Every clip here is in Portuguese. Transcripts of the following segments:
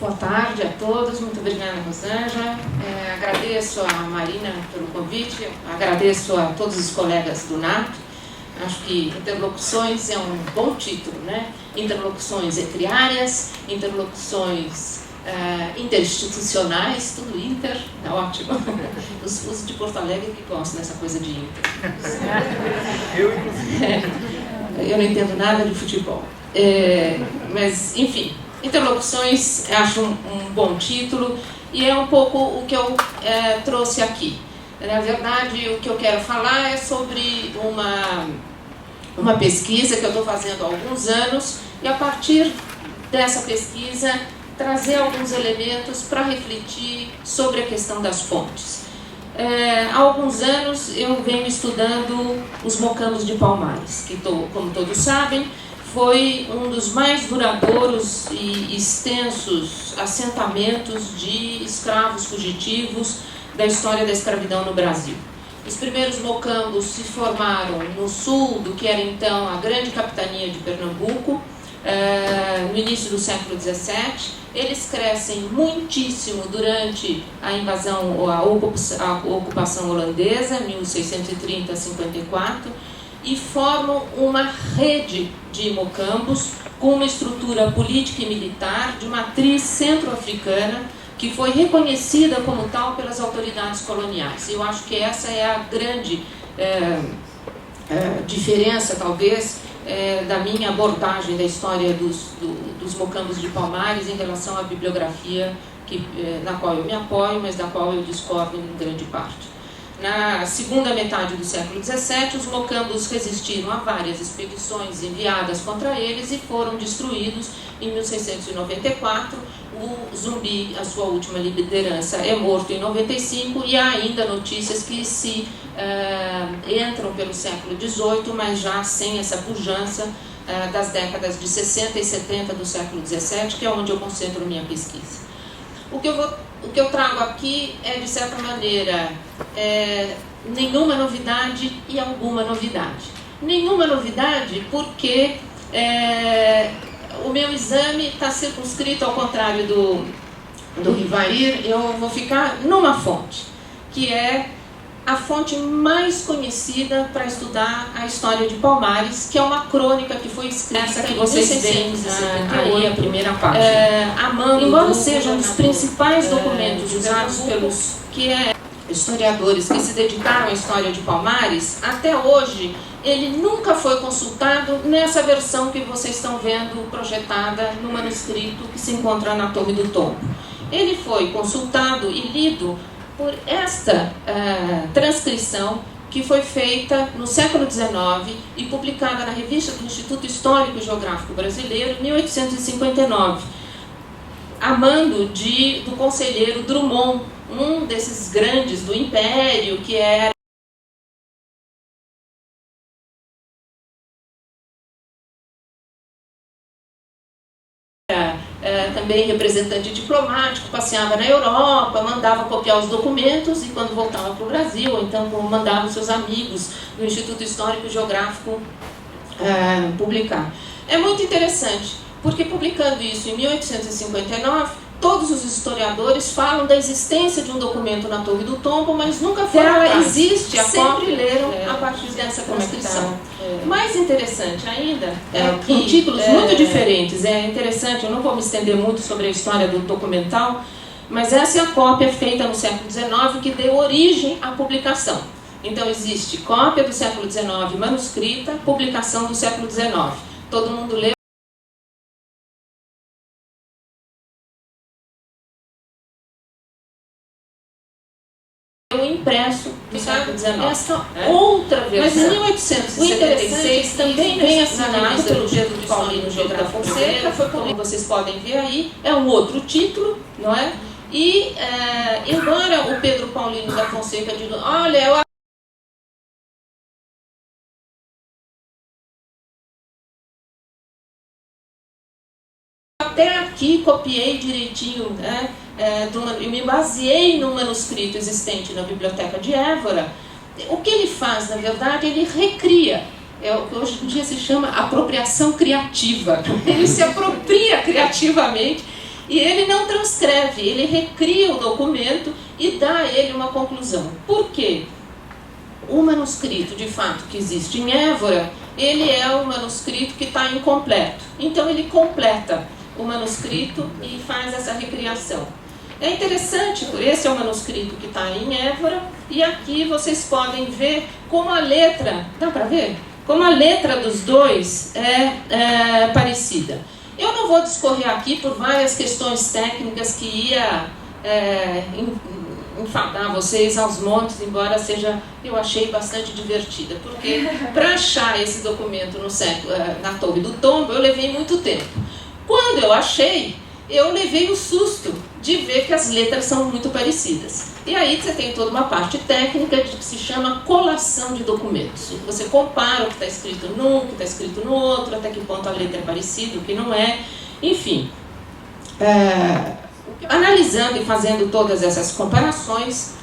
Boa tarde a todos, muito obrigada, Rosângela. Agradeço a Marina pelo convite, agradeço a todos os colegas do NAP. Acho que interlocuções é um bom título, né? Interlocuções entre áreas, interlocuções interinstitucionais, tudo inter, é ótimo. Os de Porto Alegre que gostam dessa coisa de inter. Eu, inclusive. Eu não entendo nada de futebol. Mas, enfim, interlocuções, acho um bom título e é um pouco o que eu trouxe aqui. Na verdade, o que eu quero falar é sobre uma pesquisa que eu estou fazendo há alguns anos e, a partir dessa pesquisa, trazer alguns elementos para refletir sobre a questão das fontes. Há alguns anos eu venho estudando os mocambos de Palmares, que, como todos sabem, foi um dos mais duradouros e extensos assentamentos de escravos fugitivos da história da escravidão no Brasil. Os primeiros mocambos se formaram no sul do que era então a grande capitania de Pernambuco, no início do século XVII. Eles crescem muitíssimo durante a invasão, a ocupação holandesa, 1630 a 54, e formam uma rede de mocambos com uma estrutura política e militar de matriz centro-africana, que foi reconhecida como tal pelas autoridades coloniais. Eu acho que essa é a grande diferença, talvez, da minha abordagem da história dos mocambos de Palmares em relação à bibliografia na qual eu me apoio, mas da qual eu discordo em grande parte. Na segunda metade do século XVII, os mocambos resistiram a várias expedições enviadas contra eles e foram destruídos em 1694. O Zumbi, a sua última liderança, é morto em 95 e há ainda notícias que se entram pelo século XVIII, mas já sem essa pujança das décadas de 60 e 70 do século XVII, que é onde eu concentro minha pesquisa. O que eu trago aqui é, de certa maneira, nenhuma novidade e alguma novidade. Nenhuma novidade porque o meu exame está circunscrito, ao contrário do Rivair. Eu vou ficar numa fonte, que é a fonte mais conhecida para estudar a história de Palmares, que é uma crônica que foi escrita que vocês veem aí, a primeira página. Embora seja um dos principais documentos usados pelos historiadores que se dedicaram à história de Palmares, até hoje ele nunca foi consultado nessa versão que vocês estão vendo projetada no manuscrito que se encontra na Torre do Tombo. Ele foi consultado e lido por esta transcrição que foi feita no século XIX e publicada na revista do Instituto Histórico e Geográfico Brasileiro em 1859, a mando do conselheiro Drummond, um desses grandes do Império, que era também representante diplomático, passeava na Europa, mandava copiar os documentos e, quando voltava para o Brasil, então mandava os seus amigos do Instituto Histórico e Geográfico publicar. É muito interessante, porque publicando isso em 1859, todos os historiadores falam da existência de um documento na Torre do Tombo, mas nunca falam que existe, sempre leram a partir dessa transcrição. Mais interessante ainda, com títulos muito diferentes, é interessante, eu não vou me estender muito sobre a história do documental, mas essa é a cópia feita no século XIX que deu origem à publicação. Então existe cópia do século XIX manuscrita, publicação do século XIX. Todo mundo lê o impresso do século XIX. Essa outra versão. Mas em 1876 também vem assinado pelo Pedro Paulino da Fonseca, foi como vocês podem ver aí, é um outro título, não é? E embora o Pedro Paulino da Fonseca diga, olha, eu até aqui copiei direitinho, né? Eu me baseei no manuscrito existente na Biblioteca de Évora. O que ele faz, na verdade, ele recria. O que hoje em dia se chama apropriação criativa. Ele se apropria criativamente E ele não transcreve, ele recria o documento e dá a ele uma conclusão. Por quê? O manuscrito, de fato, que existe em Évora, ele é um manuscrito que está incompleto. Então ele completa o manuscrito e faz essa recriação. É interessante, esse é o manuscrito que está em Évora, e aqui vocês podem ver como a letra, dá para ver? Como a letra dos dois é parecida. Eu não vou discorrer aqui por várias questões técnicas que ia enfadar vocês aos montes, embora seja, eu achei bastante divertida, porque para achar esse documento na Torre do Tombo, eu levei muito tempo. Quando eu achei, eu levei o susto de ver que as letras são muito parecidas. E aí você tem toda uma parte técnica que se chama colação de documentos. Você compara o que está escrito num, o que está escrito no outro, até que ponto a letra é parecida, o que não é. Enfim, analisando e fazendo todas essas comparações,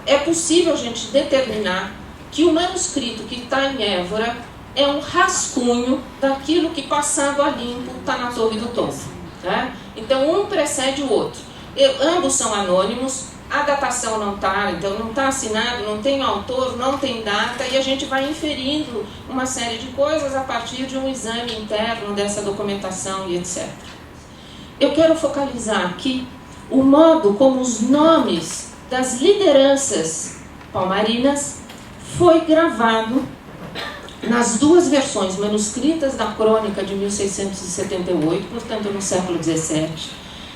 é possível a gente determinar que o manuscrito que está em Évora é um rascunho daquilo que, passado a limpo, está na Torre do Tombo. Tá? Então, um precede o outro. Ambos são anônimos, a datação não está, então não está assinado, não tem autor, não tem data, e a gente vai inferindo uma série de coisas a partir de um exame interno dessa documentação e etc. Eu quero focalizar aqui o modo como os nomes das lideranças palmarinas foi gravado nas duas versões manuscritas da crônica de 1678, portanto no século XVII,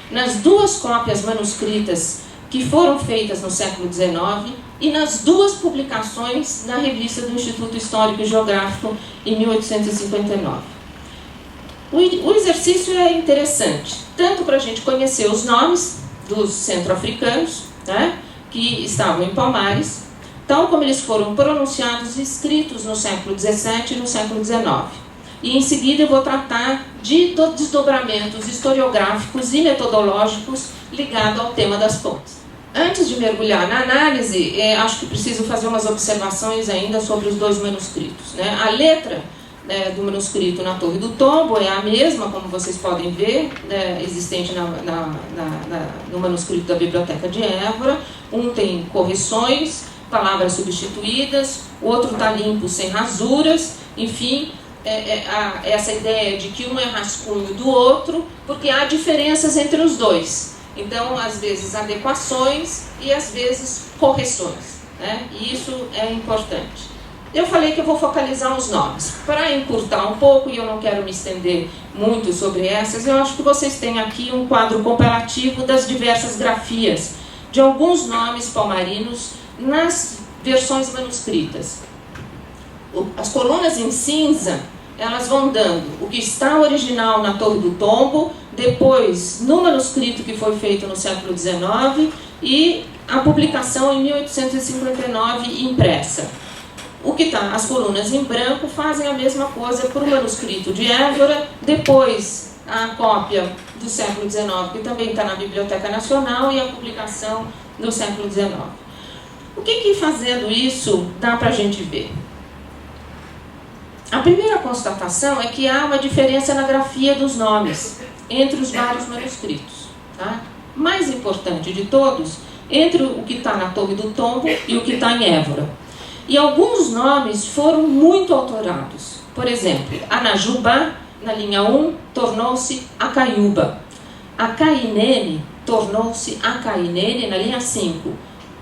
nas duas cópias manuscritas que foram feitas no século XIX e nas duas publicações na revista do Instituto Histórico e Geográfico em 1859. O exercício é interessante, tanto para a gente conhecer os nomes dos centro-africanos, né, que estavam em Palmares, tal como eles foram pronunciados e escritos no século XVII e no século XIX. E em seguida eu vou tratar de desdobramentos historiográficos e metodológicos ligados ao tema das pontes. Antes de mergulhar na análise, acho que preciso fazer umas observações ainda sobre os dois manuscritos. Né? A letra do manuscrito na Torre do Tombo é a mesma, como vocês podem ver, existente no manuscrito da Biblioteca de Évora. Um tem correções, palavras substituídas, o outro está limpo, sem rasuras, enfim, essa ideia de que um é rascunho do outro, porque há diferenças entre os dois. Então, às vezes, adequações e, às vezes, correções. Né? E isso é importante. Eu falei que eu vou focalizar os nomes. Para encurtar um pouco, e eu não quero me estender muito sobre essas, eu acho que vocês têm aqui um quadro comparativo das diversas grafias de alguns nomes palmarinos nas versões manuscritas. As colunas em cinza, elas vão dando o que está original na Torre do Tombo, depois no manuscrito que foi feito no século XIX e a publicação em 1859 impressa. O que está, as colunas em branco fazem a mesma coisa para o manuscrito de Évora, depois a cópia do século XIX, que também está na Biblioteca Nacional, e a publicação do século XIX. O que fazendo isso dá para a gente ver? A primeira constatação é que há uma diferença na grafia dos nomes entre os vários manuscritos. Tá? Mais importante de todos, entre o que está na Torre do Tombo e o que está em Évora. E alguns nomes foram muito autorados. Por exemplo, Anajubá, na linha 1, tornou-se Acaiúba. Acainene tornou-se Acainene, na linha 5.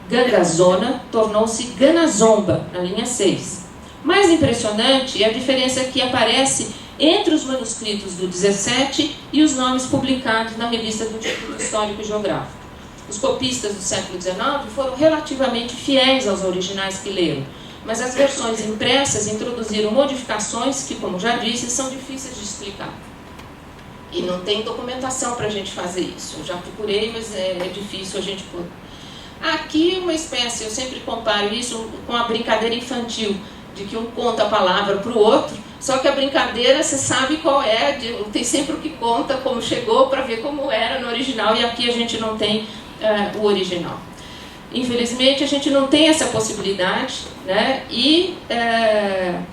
Gangazona tornou-se Ganazomba, na linha 6. Mais impressionante é a diferença que aparece entre os manuscritos do 17 e os nomes publicados na revista do Instituto Histórico e Geográfico. Os copistas do século XIX foram relativamente fiéis aos originais que leram, mas as versões impressas introduziram modificações que, como já disse, são difíceis de explicar. E não tem documentação para a gente fazer isso. Eu já procurei, mas é difícil a gente pôr. Aqui uma espécie, eu sempre comparo isso com a brincadeira infantil, de que um conta a palavra para o outro, só que a brincadeira você sabe qual é, tem sempre o que conta, como chegou, para ver como era no original, e aqui a gente não tem o original. Infelizmente a gente não tem essa possibilidade, né? E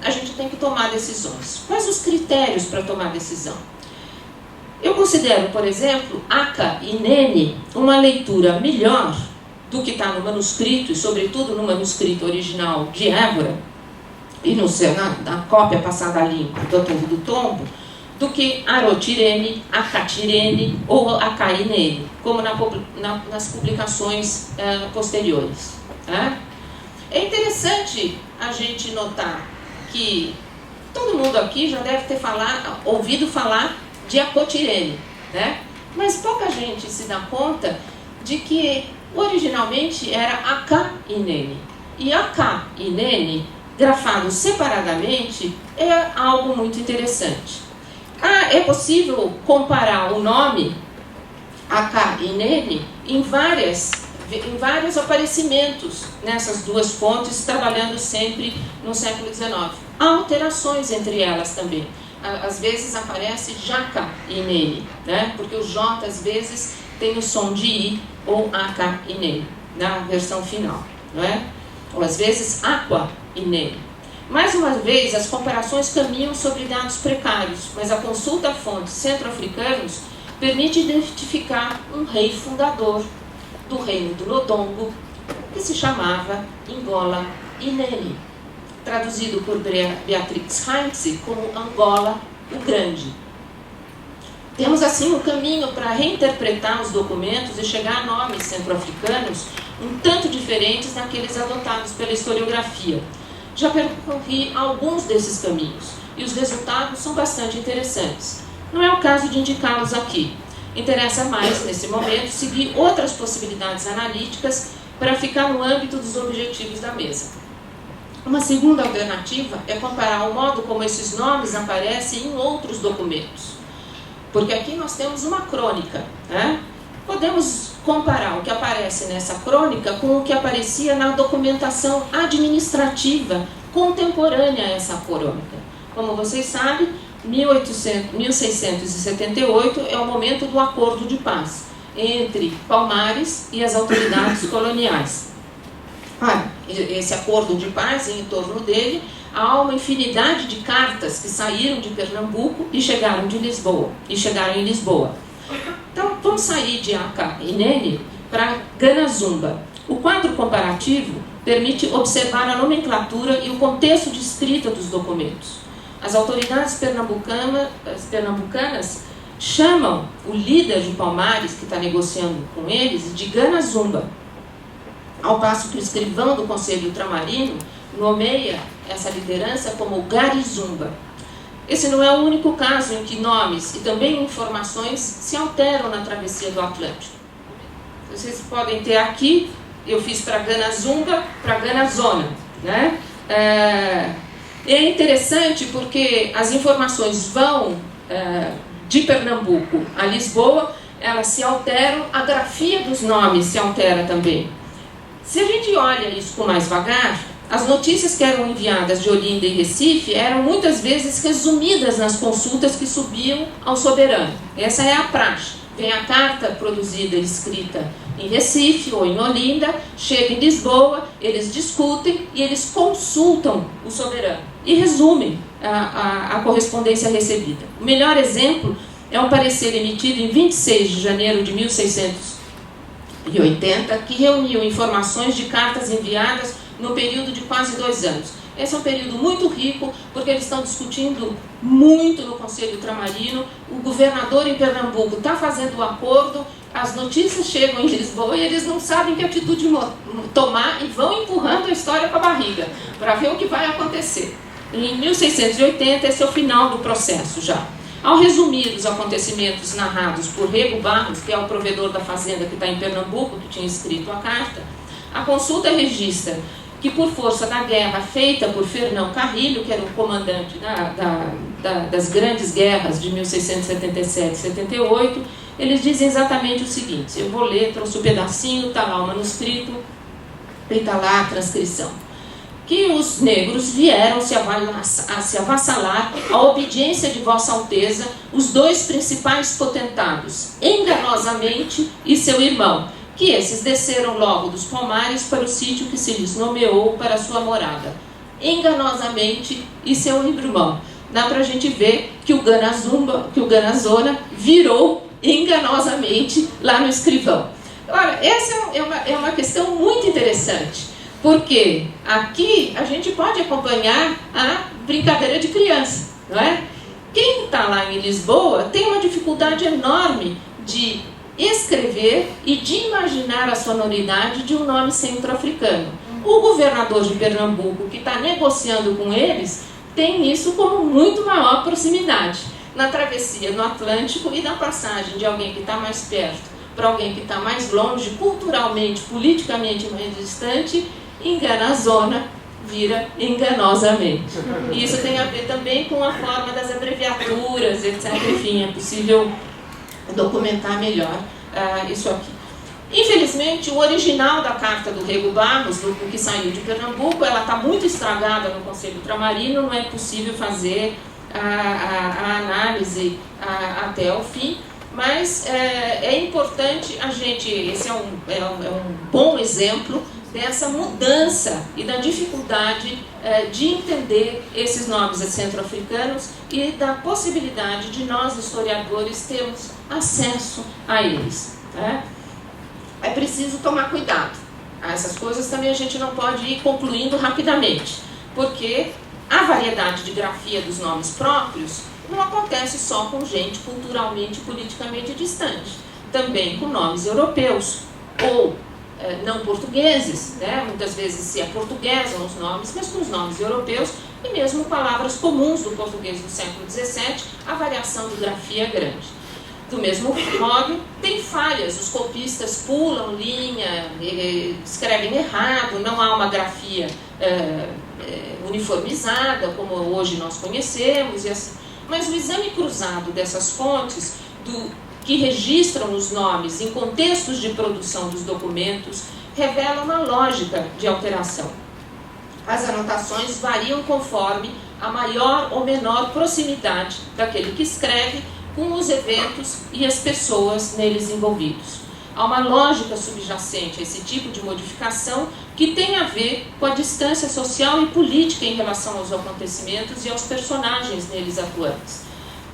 a gente tem que tomar decisões. Quais os critérios para tomar decisão? Eu considero, por exemplo, Aka e Nene uma leitura melhor do que está no manuscrito, e sobretudo no manuscrito original de Évora, e na cópia passada a limpo do Tombo do Tombo, do que Arotirene, Akatirene ou Akainene, como nas publicações posteriores. Né? É interessante a gente notar que todo mundo aqui já deve ter ouvido falar de Acotirene, né? Mas pouca gente se dá conta de que originalmente era Akainene. E Akainene, grafado separadamente, é algo muito interessante. É possível comparar o nome Akainene em vários aparecimentos nessas duas fontes, trabalhando sempre no século XIX. Há alterações entre elas também. Às vezes aparece Jaka-Inene, né? Porque o J às vezes tem o som de I ou Aka-Inene na versão final, não é? Ou às vezes Aqua-Inene. Mais uma vez, as comparações caminham sobre dados precários, mas a consulta a fontes centro-africanos permite identificar um rei fundador do reino do Lodongo, que se chamava Ngola Inene, traduzido por Beatrix Heinze como Angola o Grande. Temos assim um caminho para reinterpretar os documentos e chegar a nomes centro-africanos um tanto diferentes daqueles adotados pela historiografia. Já percorri alguns desses caminhos e os resultados são bastante interessantes. Não é o caso de indicá-los aqui. Interessa mais, nesse momento, seguir outras possibilidades analíticas para ficar no âmbito dos objetivos da mesa. Uma segunda alternativa é comparar o modo como esses nomes aparecem em outros documentos. Porque aqui nós temos uma crônica, né? Podemos comparar o que aparece nessa crônica com o que aparecia na documentação administrativa contemporânea a essa crônica. Como vocês sabem, 1678 é o momento do acordo de paz entre Palmares e as autoridades coloniais. Esse acordo de paz, em torno dele, há uma infinidade de cartas que saíram de Pernambuco e chegaram em Lisboa. Então, vamos sair de Akainene para Ganazumba. O quadro comparativo permite observar a nomenclatura e o contexto de escrita dos documentos. As autoridades pernambucanas chamam o líder de Palmares, que está negociando com eles, de Ganazumba, ao passo que o escrivão do Conselho Ultramarino nomeia essa liderança como Garizumba. Esse não é o único caso em que nomes e também informações se alteram na travessia do Atlântico. Vocês podem ter aqui, eu fiz para Ganazumba, para Ganazona, né? É interessante porque as informações vão de Pernambuco a Lisboa, elas se alteram, a grafia dos nomes se altera também. Se a gente olha isso com mais vagar, as notícias que eram enviadas de Olinda e Recife eram muitas vezes resumidas nas consultas que subiam ao soberano. Essa é a praxe. Vem a carta produzida e escrita em Recife ou em Olinda, chega em Lisboa, eles discutem e eles consultam o soberano e resumem a correspondência recebida. O melhor exemplo é um parecer emitido em 26 de janeiro de 1680, que reuniu informações de cartas enviadas no período de quase 2 anos. Esse é um período muito rico, porque eles estão discutindo muito no Conselho Ultramarino, o governador em Pernambuco está fazendo o acordo, as notícias chegam em Lisboa e eles não sabem que atitude tomar e vão empurrando a história com a barriga, para ver o que vai acontecer. Em 1680, esse é o final do processo já. Ao resumir os acontecimentos narrados por Rego Barros, que é o provedor da fazenda que está em Pernambuco, que tinha escrito a carta, a consulta registra que, por força da guerra feita por Fernão Carrilho, que era o comandante das grandes guerras de 1677 e 78, eles dizem exatamente o seguinte, eu vou ler, trouxe o pedacinho, está lá o manuscrito e está lá a transcrição. Que os negros vieram se avassalar à obediência de Vossa Alteza, os 2 principais potentados, enganosamente, e seu irmão, que esses desceram logo dos Palmares para o sítio que se lhes nomeou para sua morada, enganosamente, e seu irmão. dá para a gente ver que o Ganazona virou enganosamente lá no escrivão. Ora, essa é uma questão muito interessante, porque aqui a gente pode acompanhar a brincadeira de criança, não é? Quem está lá em Lisboa tem uma dificuldade enorme de escrever e de imaginar a sonoridade de um nome centro-africano. O governador de Pernambuco, que está negociando com eles, tem isso como muito maior proximidade. Na travessia no Atlântico e na passagem de alguém que está mais perto para alguém que está mais longe, culturalmente, politicamente mais distante, Enganazona vira enganosamente. E isso tem a ver também com a forma das abreviaturas, etc. Enfim, é possível documentar melhor isso aqui. Infelizmente, o original da carta do Rego Barros, do que saiu de Pernambuco, ela está muito estragada no Conselho Ultramarino, não é possível fazer a análise até o fim, mas é importante a gente, esse é um bom exemplo dessa mudança e da dificuldade de entender esses nomes centro-africanos e da possibilidade de nós, historiadores, termos acesso a eles. É preciso tomar cuidado. Essas coisas também a gente não pode ir concluindo rapidamente, porque a variedade de grafia dos nomes próprios não acontece só com gente culturalmente e politicamente distante, também com nomes europeus ou não portugueses, né? Muitas vezes se aportuguesam os nomes, mas com os nomes europeus e mesmo palavras comuns do português do século XVII, a variação de grafia é grande. Do mesmo modo, tem falhas, os copistas pulam linha, escrevem errado, não há uma grafia uniformizada, como hoje nós conhecemos, e assim. Mas o exame cruzado dessas fontes, que registram os nomes em contextos de produção dos documentos, revela uma lógica de alteração. As anotações variam conforme a maior ou menor proximidade daquele que escreve com os eventos e as pessoas neles envolvidos. Há uma lógica subjacente a esse tipo de modificação que tem a ver com a distância social e política em relação aos acontecimentos e aos personagens neles atuantes.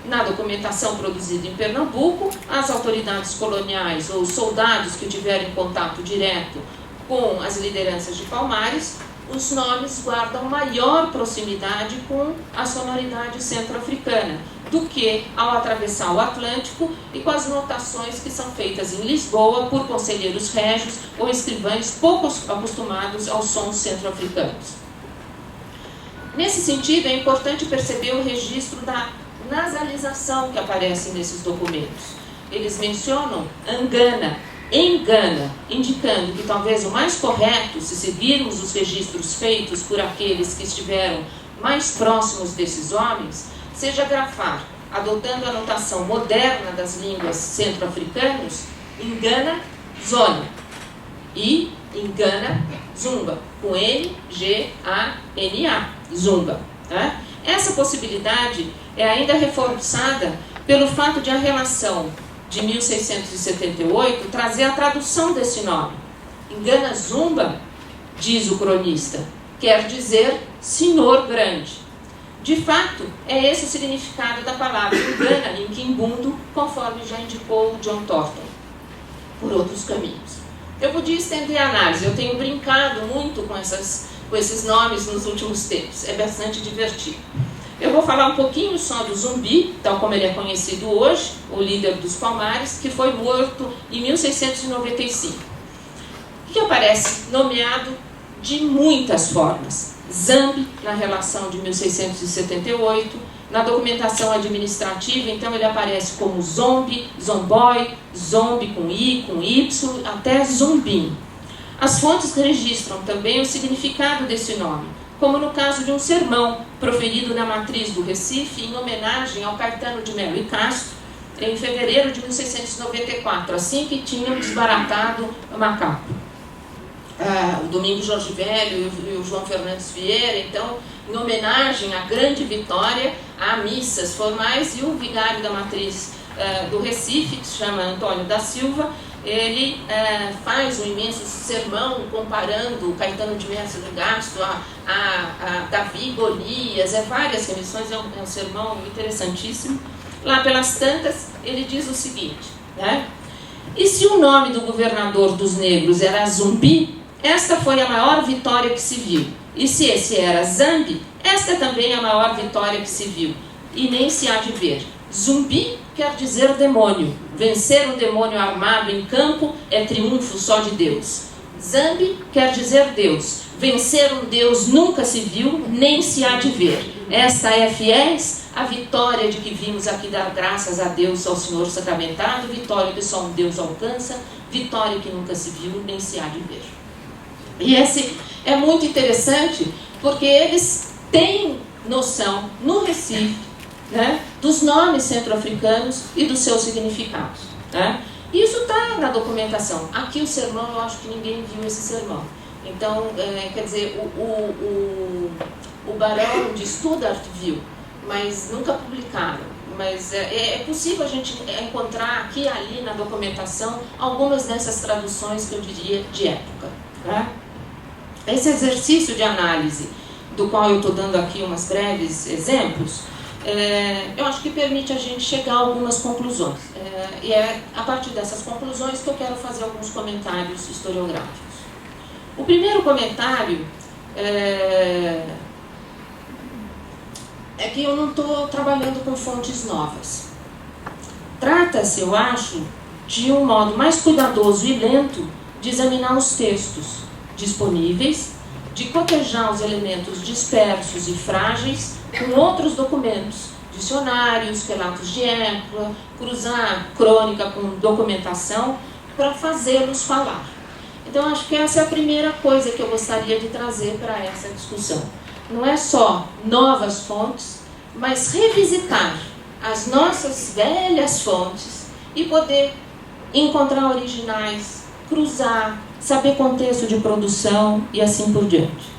Na documentação produzida em Pernambuco, as autoridades coloniais ou os soldados que tiverem contato direto com as lideranças de Palmares, os nomes guardam maior proximidade com a sonoridade centro-africana do que ao atravessar o Atlântico e com as notações que são feitas em Lisboa por conselheiros régios ou escrivães pouco acostumados aos sons centro-africanos. Nesse sentido, é importante perceber o registro da nasalização que aparece nesses documentos. Eles mencionam Angana, engana, indicando que talvez o mais correto, se seguirmos os registros feitos por aqueles que estiveram mais próximos desses homens, seja grafar, adotando a notação moderna das línguas centro-africanas, engana, zona, e engana, zumba, com N, G, A, N, A, zumba. Tá? Essa possibilidade é ainda reforçada pelo fato de a relação de 1678 trazer a tradução desse nome. Engana Zumba, diz o cronista, quer dizer senhor grande. De fato, é esse o significado da palavra engana em Quimbundo, conforme já indicou John Thornton, por outros caminhos. Eu podia estender a análise, eu tenho brincado muito com esses nomes nos últimos tempos, é bastante divertido. Eu vou falar um pouquinho só do Zumbi, tal como ele é conhecido hoje, o líder dos Palmares, que foi morto em 1695, que aparece nomeado de muitas formas. Zambi, na relação de 1678, na documentação administrativa, então ele aparece como Zombi, Zomboy, Zombi com I, com Y, até Zumbim. As fontes registram também o significado desse nome, como no caso de um sermão proferido na matriz do Recife, em homenagem ao Caetano de Melo e Castro, em fevereiro de 1694, assim que tinham desbaratado Macaco. O Domingos Jorge Velho e o João Fernandes Vieira, então, em homenagem à grande vitória, há missas formais, e o vigário da matriz do Recife, que se chama Antônio da Silva, ele faz um imenso sermão comparando Caetano de Melo de Gasto a Davi e Golias, várias remissões, é um sermão interessantíssimo. Lá pelas tantas, ele diz o seguinte, né? E se o nome do governador dos negros era Zumbi, esta foi a maior vitória que se viu. E se esse era Zambi, esta também é a maior vitória que se viu. E nem se há de ver. Zumbi quer dizer demônio. Vencer um demônio armado em campo é triunfo só de Deus. Zambi quer dizer Deus. Vencer um Deus nunca se viu, nem se há de ver. Esta é, fiéis, a vitória de que vimos aqui dar graças a Deus, ao Senhor sacramentado, vitória que só um Deus alcança, vitória que nunca se viu, nem se há de ver. E esse é muito interessante, porque eles têm noção, no Recife, né, dos nomes centro-africanos e dos seus significados. Né? Isso está na documentação. Aqui o sermão, eu acho que ninguém viu esse sermão. Então, quer dizer, o Barão de Stuttgart viu, mas nunca publicaram. Mas é possível a gente encontrar aqui e ali na documentação algumas dessas traduções que eu diria de época. Né? Esse exercício de análise, do qual eu estou dando aqui umas breves exemplos, eu acho que permite a gente chegar a algumas conclusões. E é a partir dessas conclusões que eu quero fazer alguns comentários historiográficos. O primeiro comentário é que eu não estou trabalhando com fontes novas. Trata-se, eu acho, de um modo mais cuidadoso e lento de examinar os textos disponíveis, de cotejar os elementos dispersos e frágeis com outros documentos, dicionários, relatos de época, cruzar crônica com documentação para fazê-los falar. Então, acho que essa é a primeira coisa que eu gostaria de trazer para essa discussão. Não é só novas fontes, mas revisitar as nossas velhas fontes e poder encontrar originais, cruzar, saber contexto de produção e assim por diante.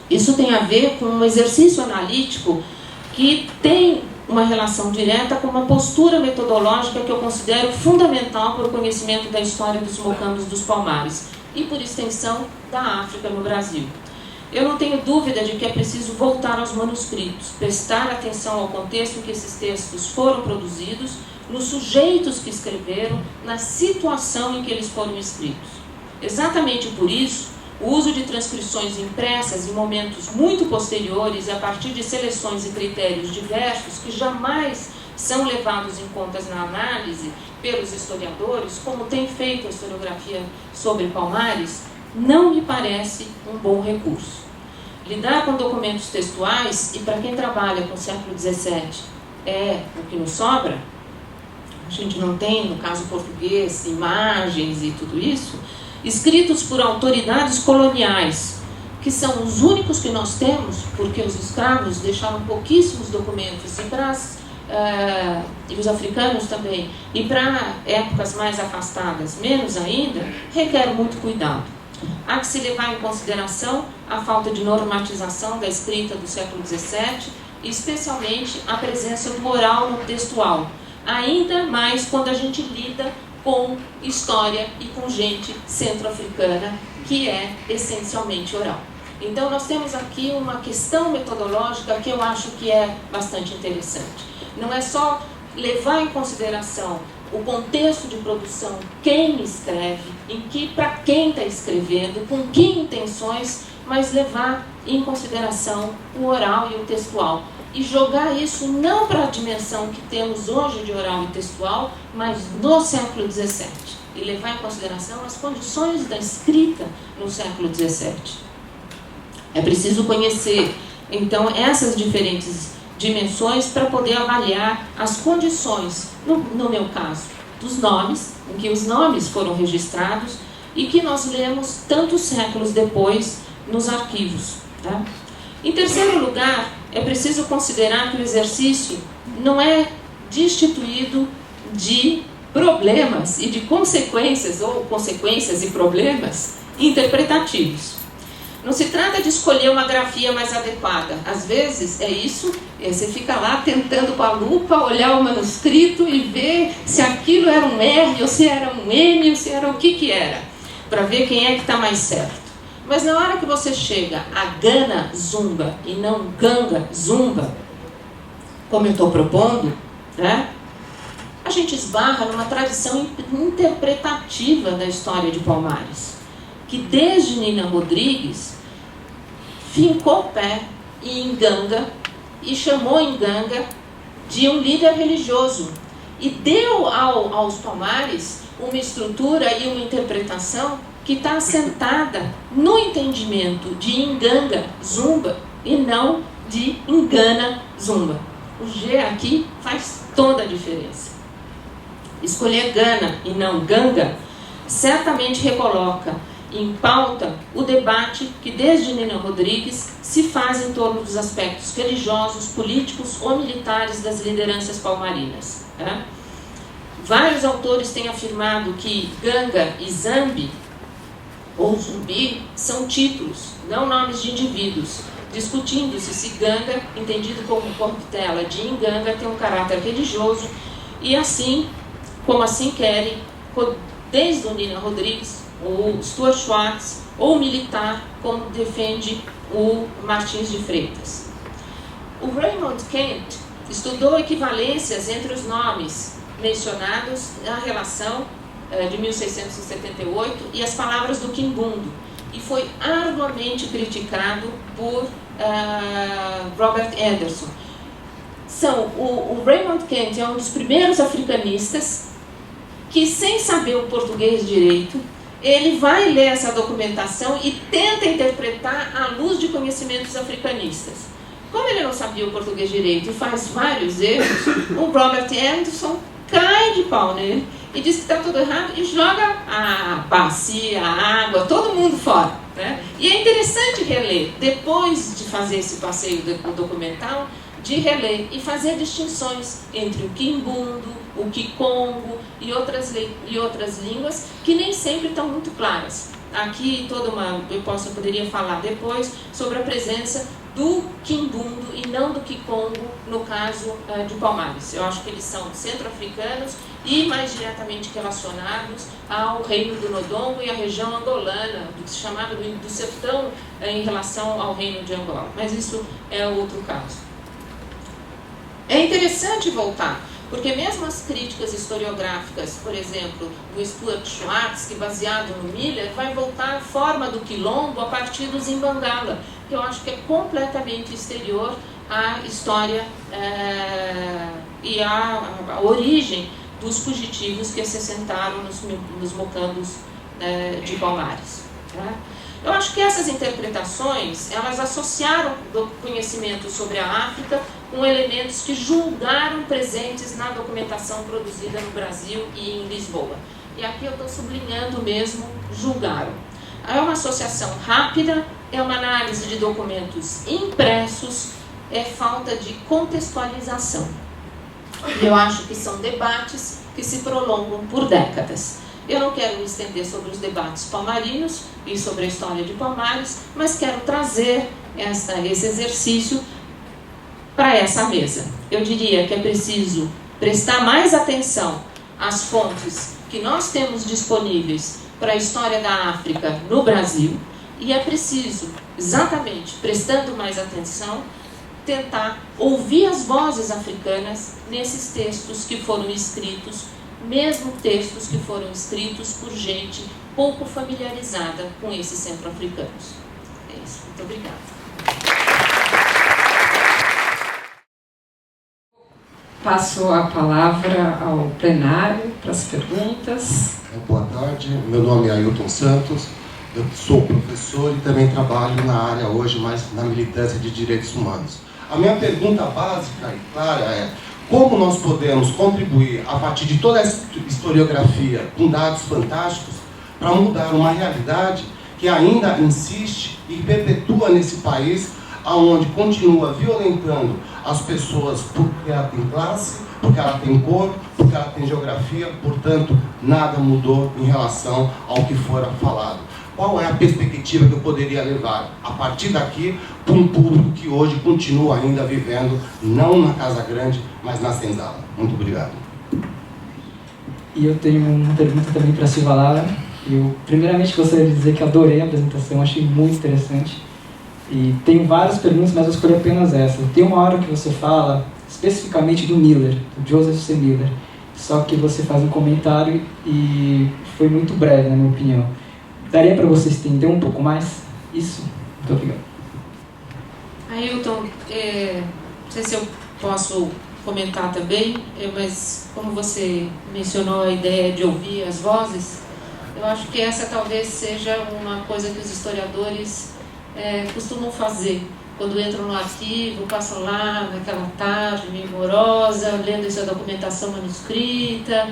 Isso tem a ver com um exercício analítico que tem uma relação direta com uma postura metodológica que eu considero fundamental para o conhecimento da história dos mocambos dos Palmares e, por extensão, da África no Brasil. Eu não tenho dúvida de que é preciso voltar aos manuscritos, prestar atenção ao contexto em que esses textos foram produzidos, nos sujeitos que escreveram, na situação em que eles foram escritos. Exatamente por isso, o uso de transcrições impressas em momentos muito posteriores e a partir de seleções e critérios diversos que jamais são levados em conta na análise pelos historiadores, como tem feito a historiografia sobre Palmares, não me parece um bom recurso. Lidar com documentos textuais, e para quem trabalha com o século XVII é o que nos sobra, a gente não tem, no caso português, imagens e tudo isso, escritos por autoridades coloniais, que são os únicos que nós temos, porque os escravos deixaram pouquíssimos documentos, e os africanos também, e para épocas mais afastadas, menos ainda, requer muito cuidado. Há que se levar em consideração a falta de normatização da escrita do século XVII, e especialmente a presença do oral no textual, ainda mais quando a gente lida com história e com gente centro-africana, que é essencialmente oral. Então, nós temos aqui uma questão metodológica que eu acho que é bastante interessante. Não é só levar em consideração o contexto de produção, quem escreve, para quem está escrevendo, com que intenções, mas levar em consideração o oral e o textual. E jogar isso não para a dimensão que temos hoje de oral e textual, mas no século XVII. E levar em consideração as condições da escrita no século XVII. É preciso conhecer, então, essas diferentes dimensões para poder avaliar as condições, no meu caso, dos nomes, em que os nomes foram registrados e que nós lemos tantos séculos depois nos arquivos. Tá? Em terceiro lugar, é preciso considerar que o exercício não é destituído de problemas e de consequências, ou consequências e problemas interpretativos. Não se trata de escolher uma grafia mais adequada. Às vezes é isso, você fica lá tentando com a lupa olhar o manuscrito e ver se aquilo aquilo era um R, ou se era um M, ou se era o que era, para ver quem é que está mais certo. Mas na hora que você chega a Gana Zumba e não Ganga Zumba, como eu estou propondo, né, a gente esbarra numa tradição interpretativa da história de Palmares, que desde Nina Rodrigues fincou o pé em Nganga e chamou Nganga de um líder religioso e deu aos Palmares uma estrutura e uma interpretação que está assentada no entendimento de Nganga Zumba e não de Ngana Zumba. O G aqui faz toda a diferença. Escolher Gana e não Ganga certamente recoloca em pauta o debate que desde Nina Rodrigues se faz em torno dos aspectos religiosos, políticos ou militares das lideranças palmarinas. Né? Vários autores têm afirmado que Ganga e Zambi, ou Zumbi, são títulos, não nomes de indivíduos, discutindo-se se Ganga, entendido como corruptela de Nganga, tem um caráter religioso e assim, como assim querem, desde o Nina Rodrigues, o Stuart Schwartz, ou militar, como defende o Martins de Freitas. O Raymond Kent estudou equivalências entre os nomes mencionados na relação de 1678 e as palavras do Quimbundo, e foi arduamente criticado por Robert Anderson. O Raymond Kent é um dos primeiros africanistas que, sem saber o português direito, ele vai ler essa documentação e tenta interpretar à luz de conhecimentos africanistas. Como ele não sabia o português direito e faz vários erros, o Robert Anderson cai de pau nele e diz que está tudo errado e joga a bacia, a água, todo mundo fora. Né? E é interessante reler, depois de fazer esse passeio documental, de reler e fazer distinções entre o Quimbundo, o Kikongo e outras línguas que nem sempre estão muito claras. Aqui eu poderia falar depois sobre a presença do Quimbundo e não do Kikongo no caso de Palmares. Eu acho que eles são centro-africanos e mais diretamente relacionados ao reino do Nodongo e à região angolana, do que se chamava do sertão em relação ao reino de Angola. Mas isso é outro caso. É interessante voltar, porque mesmo as críticas historiográficas, por exemplo, do Stuart Schwartz, que baseado no Miller, vai voltar à forma do quilombo a partir do Zimbangala, que eu acho que é completamente exterior à história e à origem dos fugitivos que se assentaram nos mocambos de Palmares. Tá? Eu acho que essas interpretações, elas associaram o conhecimento sobre a África com elementos que julgaram presentes na documentação produzida no Brasil e em Lisboa. E aqui eu estou sublinhando mesmo, julgaram. É uma associação rápida, é uma análise de documentos impressos, é falta de contextualização. Eu acho que são debates que se prolongam por décadas. Eu não quero me estender sobre os debates palmarinos e sobre a história de Palmares, mas quero trazer esse exercício para essa mesa. Eu diria que é preciso prestar mais atenção às fontes que nós temos disponíveis para a história da África no Brasil, e é preciso, exatamente, prestando mais atenção, tentar ouvir as vozes africanas nesses textos que foram escritos, mesmo textos que foram escritos por gente pouco familiarizada com esses centro-africanos. É isso. Muito obrigada. Passo a palavra ao plenário para as perguntas. Boa tarde, meu nome é Ailton Santos, eu sou professor e também trabalho na área hoje, mais na militância de direitos humanos. A minha pergunta básica e clara é: como nós podemos contribuir, a partir de toda essa historiografia, com dados fantásticos, para mudar uma realidade que ainda insiste e perpetua nesse país, onde continua violentando as pessoas porque ela tem classe, porque ela tem cor, porque ela tem geografia, portanto, nada mudou em relação ao que fora falado. Qual é a perspectiva que eu poderia levar, a partir daqui, para um público que hoje continua ainda vivendo, não na Casa Grande, mas na senzala? Muito obrigado. E eu tenho uma pergunta também para a Silva Lara. Eu, primeiramente, gostaria de dizer que adorei a apresentação, achei muito interessante. E tenho várias perguntas, mas eu escolhi apenas essa. Tem uma hora que você fala especificamente do Miller, do Joseph C. Miller. Só que você faz um comentário e foi muito breve, na minha opinião. Daria para você estender um pouco mais isso? Muito obrigado. Ailton, não sei se eu posso comentar também, mas como você mencionou a ideia de ouvir as vozes, eu acho que essa talvez seja uma coisa que os historiadores costumam fazer. Quando entram no arquivo, passam lá naquela tarde meio morosa, lendo essa documentação manuscrita,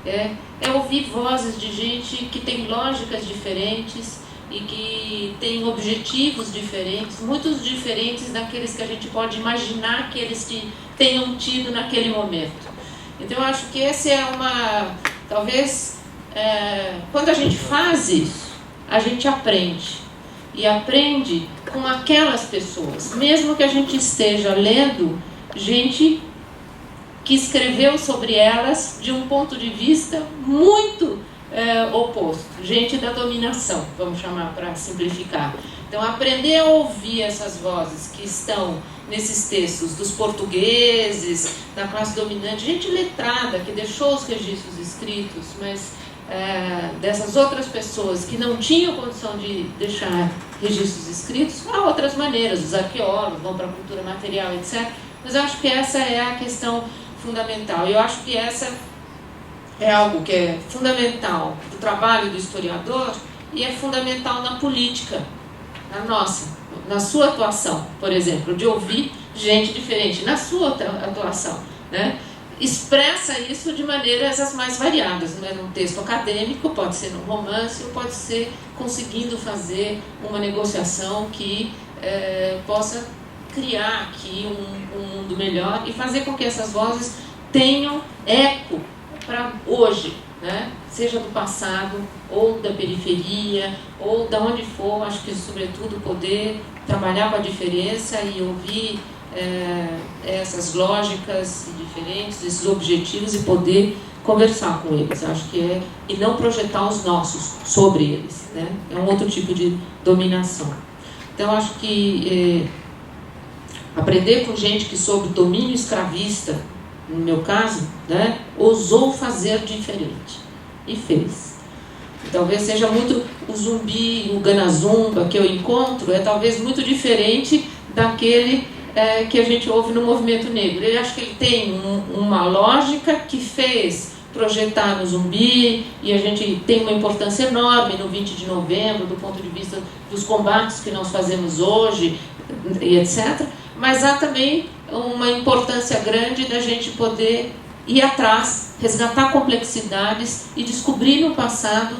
é ouvir vozes de gente que tem lógicas diferentes e que tem objetivos diferentes, muitos diferentes daqueles que a gente pode imaginar que eles tenham tido naquele momento. Então eu acho que essa é talvez, quando a gente faz isso, a gente aprende. E aprende com aquelas pessoas, mesmo que a gente esteja lendo gente que escreveu sobre elas de um ponto de vista muito oposto, gente da dominação, vamos chamar para simplificar. Então, aprender a ouvir essas vozes que estão nesses textos dos portugueses, da classe dominante, gente letrada que deixou os registros escritos, mas dessas outras pessoas que não tinham condição de deixar registros escritos, há outras maneiras, os arqueólogos vão para a cultura material, etc. Mas eu acho que essa é a questão fundamental. Eu acho que essa é algo que é fundamental do trabalho do historiador e é fundamental na política, na sua atuação, por exemplo, de ouvir gente diferente, na sua atuação, né? Expressa isso de maneiras as mais variadas, né? Num texto acadêmico, pode ser num romance, ou pode ser conseguindo fazer uma negociação que possa criar aqui um mundo melhor e fazer com que essas vozes tenham eco para hoje, né? Seja do passado, ou da periferia, ou de onde for. Acho que, sobretudo, poder trabalhar com a diferença e ouvir essas lógicas diferentes, esses objetivos e poder conversar com eles, acho que e não projetar os nossos sobre eles, né? É um outro tipo de dominação. Então acho que aprender com gente que sob domínio escravista, no meu caso, né, ousou fazer diferente e fez. Talvez seja muito o zumbi, o ganazumba que eu encontro, talvez muito diferente daquele que a gente ouve no movimento negro. Eu acho que ele tem uma lógica que fez projetar no zumbi, e a gente tem uma importância enorme no 20 de novembro, do ponto de vista dos combates que nós fazemos hoje, e etc. Mas há também uma importância grande da gente poder ir atrás, resgatar complexidades e descobrir no passado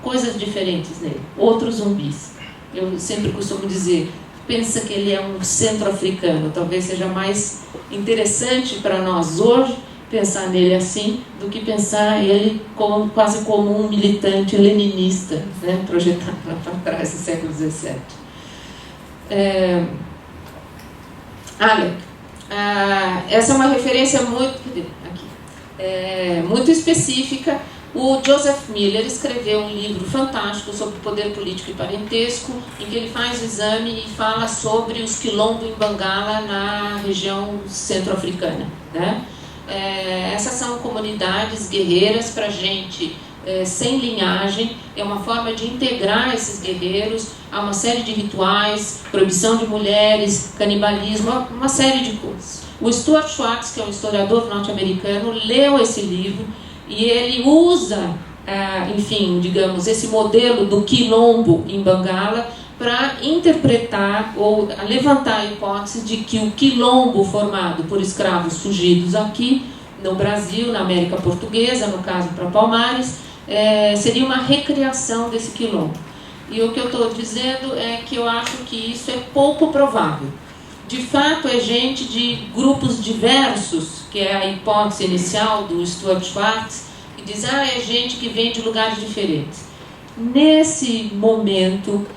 coisas diferentes nele, outros zumbis. Eu sempre costumo dizer, pensa que ele é um centro-africano, talvez seja mais interessante para nós hoje pensar nele assim, do que pensar ele quase como um militante leninista, né, projetado para trás do século XVII. Alec, essa é uma referência muito específica. O Joseph Miller escreveu um livro fantástico sobre poder político e parentesco, em que ele faz o exame e fala sobre os quilombos em Bangala, na região centro-africana, né? Essas são comunidades guerreiras para gente sem linhagem, é uma forma de integrar esses guerreiros a uma série de rituais, proibição de mulheres, canibalismo, uma série de coisas. O Stuart Schwartz, que é um historiador norte-americano, leu esse livro e ele usa, enfim, digamos, esse modelo do quilombo em Bangala para interpretar ou levantar a hipótese de que o quilombo formado por escravos fugidos aqui no Brasil, na América Portuguesa, no caso para Palmares, seria uma recriação desse quilombo. E o que eu estou dizendo é que eu acho que isso é pouco provável. De fato, é gente de grupos diversos, que é a hipótese inicial do Stuart Schwartz, que diz, é gente que vem de lugares diferentes. Nesse momento,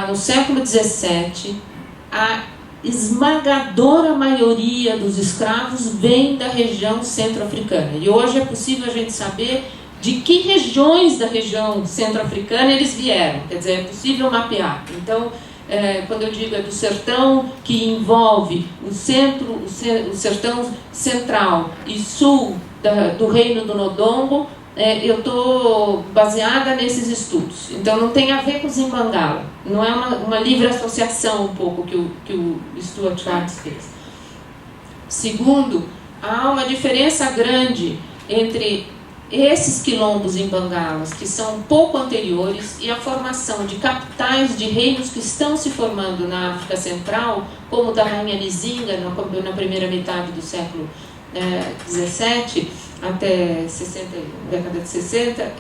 no século XVII, a esmagadora maioria dos escravos vem da região centro-africana. E hoje é possível a gente saber de que regiões da região centro-africana eles vieram. Quer dizer, é possível mapear. Então, quando eu digo do sertão, que envolve o sertão central e sul do reino do Nodongo, eu estou baseada nesses estudos. Então não tem a ver com Zimbangala. Não é uma livre associação um pouco que o Stuart Schwartz fez. Segundo, há uma diferença grande entre esses quilombos em bangalas, que são um pouco anteriores, e a formação de capitais de reinos que estão se formando na África Central, como o da Rainha Nzinga, na primeira metade do século XVII, até década de 60,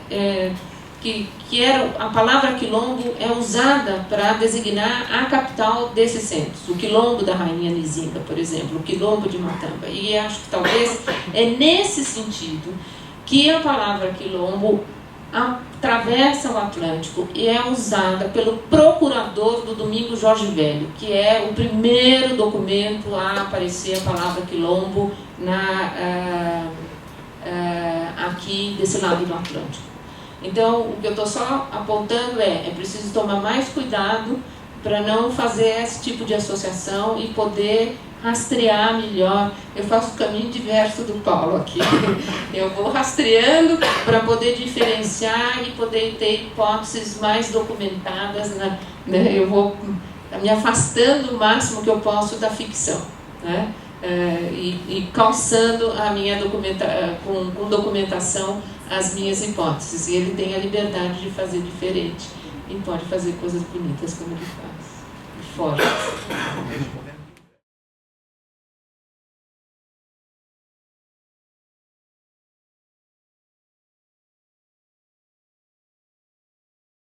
que era, a palavra quilombo é usada para designar a capital desses centros. O quilombo da Rainha Nzinga, por exemplo, o quilombo de Matamba. E acho que talvez é nesse sentido que a palavra quilombo atravessa o Atlântico e é usada pelo procurador do Domingos Jorge Velho, que é o primeiro documento a aparecer a palavra quilombo aqui desse lado do Atlântico. Então, o que eu estou só apontando é preciso tomar mais cuidado para não fazer esse tipo de associação e poder rastrear melhor. Eu faço o caminho diverso do Paulo aqui. Eu vou rastreando para poder diferenciar e poder ter hipóteses mais documentadas. Eu vou me afastando o máximo que eu posso da ficção, né? E calçando a minha com documentação as minhas hipóteses. E ele tem a liberdade de fazer diferente e pode fazer coisas bonitas como ele faz. E fortes.